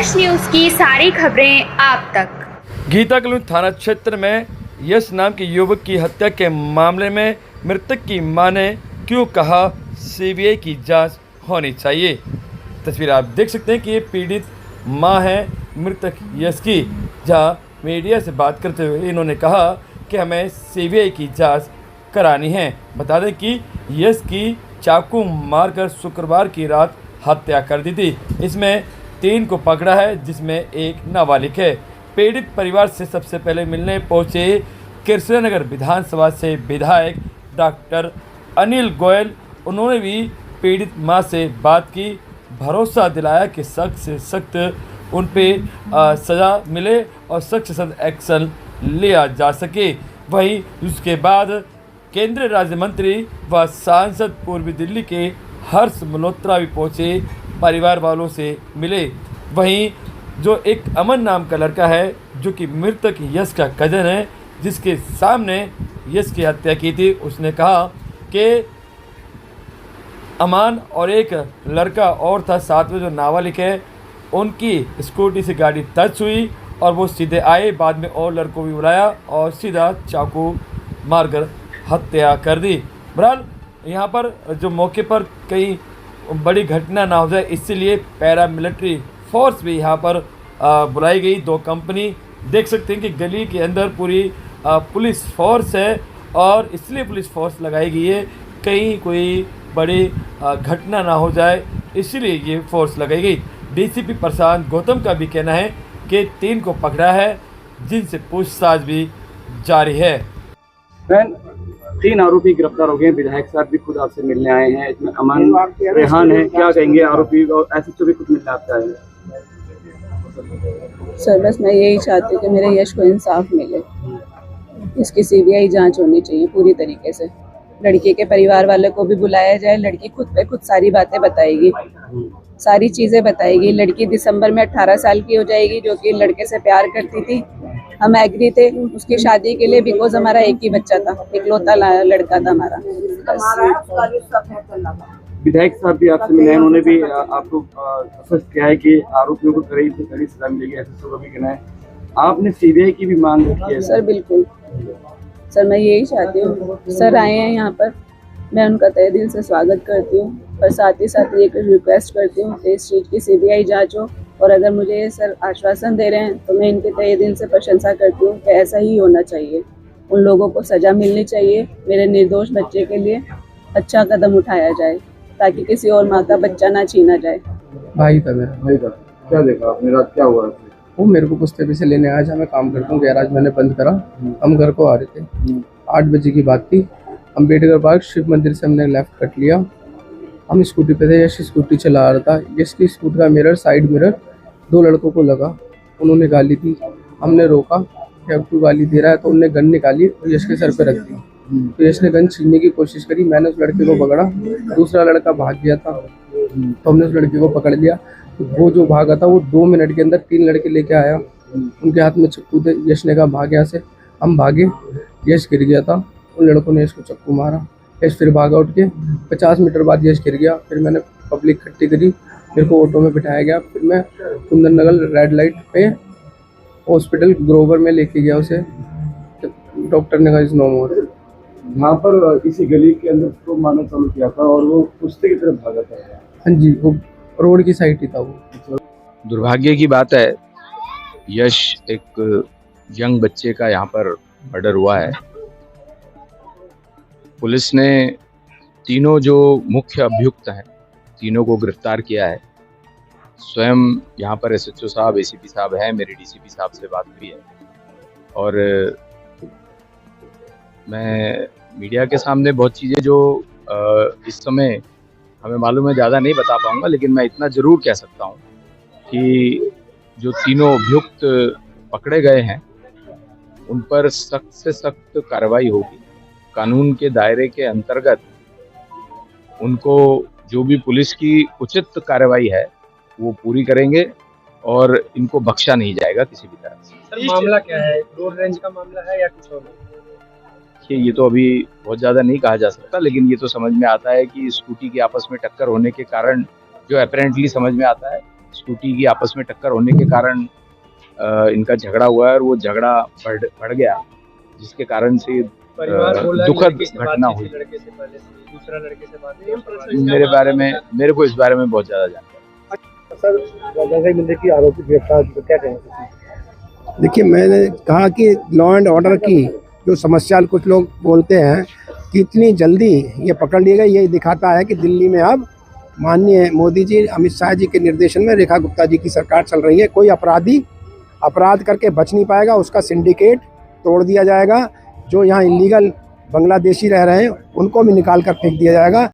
यश news की सारी खबरें आप तक। गीता कॉलोनी थाना क्षेत्र में यश नाम के युवक की हत्या के मामले में मृतक की मां ने क्यों कहा सीबीआई की जांच होनी चाहिए। तस्वीर आप देख सकते हैं कि ये पीड़ित मां है मृतक यश की, जहां मीडिया से बात करते हुए इन्होंने कहा कि हमें सीबीआई की जांच करानी है। बता दें कि यश की चाकू मारकर शुक्रवार की रात हत्या कर दी थी। इसमें 3 को पकड़ा है, जिसमें एक नाबालिग है। पीड़ित परिवार से सबसे पहले मिलने पहुंचे कृष्णनगर विधानसभा से विधायक डॉक्टर अनिल गोयल। उन्होंने भी पीड़ित मां से बात की, भरोसा दिलाया कि सख्त से सख्त उन पे सज़ा मिले और सख्त से सख्त एक्शन लिया जा सके। वहीं उसके बाद केंद्रीय राज्य मंत्री व सांसद पूर्वी दिल्ली के हर्ष मल्होत्रा भी पहुंचे, परिवार वालों से मिले। वहीं जो एक अमन नाम का लड़का है जो कि मृतक यश का कजन है, जिसके सामने यश की हत्या की थी, उसने कहा कि अमान और एक लड़का और था साथ में जो नाबालिग है, उनकी स्कूटी से गाड़ी टच हुई और वो सीधे आए। बाद में और लड़कों भी बुलाया और सीधा चाकू मारकर हत्या कर दी। बहरहाल यहाँ पर जो मौके पर कहीं बड़ी घटना ना हो जाए, इसीलिए पैरामिलिट्री फोर्स भी यहाँ पर बुलाई गई। 2 कंपनी देख सकते हैं कि गली के अंदर पूरी पुलिस फोर्स है और इसलिए पुलिस फोर्स लगाई गई है, कहीं कोई बड़ी घटना ना हो जाए, इसीलिए ये फोर्स लगाई गई। डीसीपी प्रशांत गौतम का भी कहना है कि 3 को पकड़ा है, जिनसे पूछताछ भी जारी है। 3 आरोपी गिरफ्तार हो गए। विधायक साहब भी खुद आपसे मिलने आए हैं। इसमें अमान रेहान है, क्या कहेंगे आरोपी और एसएचओ भी खुद मिलने आता है। सर बस मैं यही चाहती हूँ कि मेरे यश को इंसाफ मिले। इसकी सीबीआई जांच होनी चाहिए पूरी तरीके से। लड़की के परिवार वाले को भी बुलाया जाए। लड़की खुद पे खुद सारी बातें बताएगी, सारी चीजें बताएगी। लड़की दिसंबर में 18 साल की हो जाएगी, जो कि लड़के से प्यार करती थी। हम एग्री थे उसकी शादी के लिए, बिकॉज हमारा एक ही बच्चा था, इकलौता लड़का था हमारा। विधायक साहब भी आपसे मिले हैं, उन्होंने भी आपको आश्वस्त किया है कि आरोपियों को कड़ी से कड़ी सजा मिलेगी। एसएसओ का भी कहना है। आपने सीबीआई की भी मांग रखी है। सर बिल्कुल सर, मैं यही चाहती हूँ। सर आए हैं यहाँ पर, मैं उनका तहे दिल से स्वागत करती हूँ और साथ ही साथ ये रिक्वेस्ट करती हूँ कि इस चीज़ की सीबीआई जांच हो। और अगर मुझे ये सर आश्वासन दे रहे हैं तो मैं इनके तहे दिल से प्रशंसा करती हूँ कि ऐसा ही होना चाहिए। उन लोगों को सज़ा मिलनी चाहिए। मेरे निर्दोष बच्चे के लिए अच्छा कदम उठाया जाए ताकि किसी और माँ का बच्चा ना छीना जाए। भाई था मेरा। भाई था। क्या देखा आपने, रात क्या हुआ? वो मेरे को पुश्ते पे से लेने आया। जहाँ मैं काम करता हूँ गैराज मैंने बंद करा, हम घर को आ रहे थे। 8 बजे की बात थी। अम्बेडकर पार्क शिव मंदिर से हमने लेफ्ट कट लिया। हम स्कूटी पे थे, यश स्कूटी चला रहा था। यश की स्कूटी का मिरर, साइड मिरर 2 लड़कों को लगा। उन्होंने गाली दी, हमने रोका कि अब तू गाली दे रहा है, तो उन्होंने गन निकाली और यश के सर पे रख दी। तो यश ने गन छीनने की कोशिश करी, मैंने उस लड़के को पकड़ा। दूसरा लड़का भाग गया था तो हमने उस लड़के को पकड़ लिया। तो वो जो भागा था वो 2 मिनट के अंदर 3 लड़के लेके आया, उनके हाथ में चक्कू थे। यश ने कहा भाग यहाँ से, हम भागे। यश गिर गया था, उन लड़कों ने यश को चक्कू मारा। यश फिर भागा उठ के, 50 मीटर बाद यश गिर गया। फिर मैंने पब्लिक इकट्ठी करी, मेरे को ऑटो में बिठाया गया। फिर मैं कुंदन नगर रेड लाइट पे हॉस्पिटल ग्रोवर में लेके गया उसे। डॉक्टर ने कहा इज नो मोर। वहाँ पर इसी गली के अंदर तो मारना चालू किया था और वो कुश्ते की तरफ भागा था। हाँ जी, वो रोड की साइड ही था वो। दुर्भाग्य की बात है, यश एक यंग बच्चे का यहाँ पर मर्डर हुआ है। पुलिस ने तीनों जो मुख्य अभियुक्त हैं, तीनों को गिरफ्तार किया है। स्वयं यहाँ पर एसएचओ साहब, एसीपी साहब हैं, मेरी डीसीपी साहब से बात हुई है। और मैं मीडिया के सामने बहुत चीज़ें जो इस समय हमें मालूम है ज़्यादा नहीं बता पाऊँगा, लेकिन मैं इतना ज़रूर कह सकता हूँ कि जो तीनों अभियुक्त पकड़े गए हैं उन पर सख्त से सख्त कार्रवाई होगी। कानून के दायरे के अंतर्गत उनको जो भी पुलिस की उचित कार्रवाई है वो पूरी करेंगे और इनको बख्शा नहीं जाएगा किसी भी तरह से। सर मामला क्या है? रोड रेंज का मामला है या कुछ और? ये तो अभी बहुत ज़्यादा नहीं कहा जा सकता, लेकिन ये तो समझ में आता है कि स्कूटी की आपस में टक्कर होने के कारण जो अपेरेंटली समझ में आता है स्कूटी की आपस में टक्कर होने के कारण इनका झगड़ा हुआ है और वो झगड़ा बढ़ गया, जिसके कारण से परिवार बोला दुखद लड़के से घटना बात हुई। की थी, लड़के से पहले से दूसरा लड़के से बात की। मेरे को इस बारे में बहुत ज़्यादा जानकारी। सर गंगा मंदिर की आरोपी गिरफ्तार, क्या कहेंगे? देखिए, मैंने कहा कि लॉ एंड ऑर्डर की जो समस्या कुछ लोग बोलते हैं कि इतनी जल्दी ये पकड़ लिए गए, ये दिखाता है कि दिल्ली में अब माननीय मोदी जी, अमित शाह जी के निर्देशन में रेखा गुप्ता जी की सरकार चल रही है। कोई अपराधी अपराध करके बच नहीं पाएगा, उसका सिंडिकेट तोड़ दिया जाएगा। जो यहाँ इलीगल बांग्लादेशी रह रहे हैं उनको भी निकाल कर फेंक दिया जाएगा।